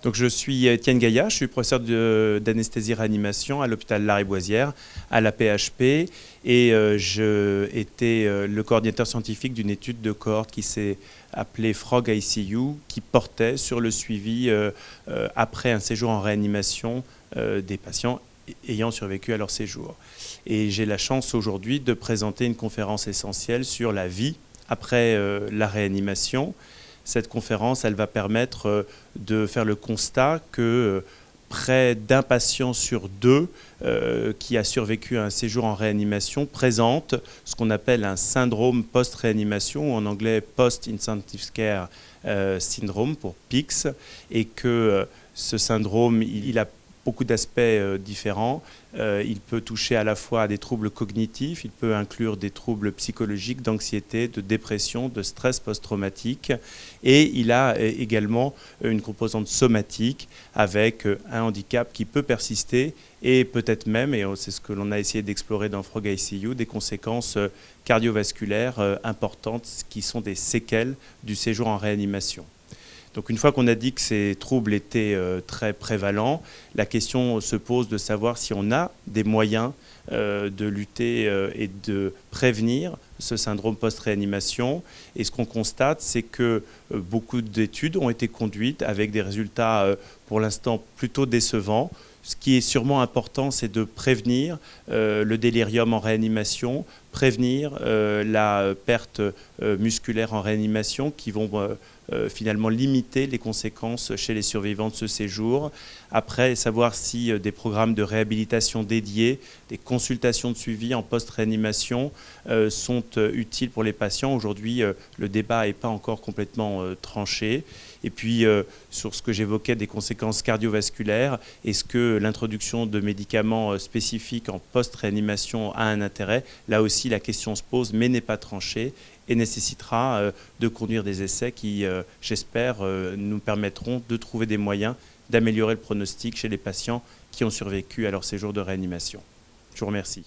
Donc, je suis Étienne Gaillard, je suis professeur d'anesthésie-réanimation à l'hôpital Lariboisière, à la PHP, et je étais le coordinateur scientifique d'une étude de cohorte qui s'est appelée Frog ICU, qui portait sur le suivi après un séjour en réanimation des patients ayant survécu à leur séjour. Et j'ai la chance aujourd'hui de présenter une conférence essentielle sur la vie après la réanimation. Cette conférence, elle va permettre de faire le constat que près d'un patient sur deux qui a survécu à un séjour en réanimation présente ce qu'on appelle un syndrome post-réanimation, ou en anglais Post-Intensive Care Syndrome pour PICS, et que ce syndrome, il a beaucoup d'aspects différents. Il peut toucher à la fois à des troubles cognitifs, il peut inclure des troubles psychologiques, d'anxiété, de dépression, de stress post-traumatique, et il a également une composante somatique avec un handicap qui peut persister et peut-être même, et c'est ce que l'on a essayé d'explorer dans Frog ICU, des conséquences cardiovasculaires importantes qui sont des séquelles du séjour en réanimation. Donc une fois qu'on a dit que ces troubles étaient très prévalents, la question se pose de savoir si on a des moyens de lutter et de prévenir ce syndrome post-réanimation. Et ce qu'on constate, c'est que beaucoup d'études ont été conduites avec des résultats pour l'instant plutôt décevants. Ce qui est sûrement important, c'est de prévenir le délirium en réanimation, prévenir la perte musculaire en réanimation qui vont finalement limiter les conséquences chez les survivants de ce séjour. Après, savoir si des programmes de réhabilitation dédiés, des consultations de suivi en post-réanimation sont utiles pour les patients. Aujourd'hui, le débat n'est pas encore complètement tranché. Et puis, sur ce que j'évoquais des conséquences cardiovasculaires, est-ce que l'introduction de médicaments spécifiques en post-réanimation a un intérêt? Là aussi, la question se pose, mais n'est pas tranchée, et nécessitera de conduire des essais qui, j'espère, nous permettront de trouver des moyens d'améliorer le pronostic chez les patients qui ont survécu à leur séjour de réanimation. Je vous remercie.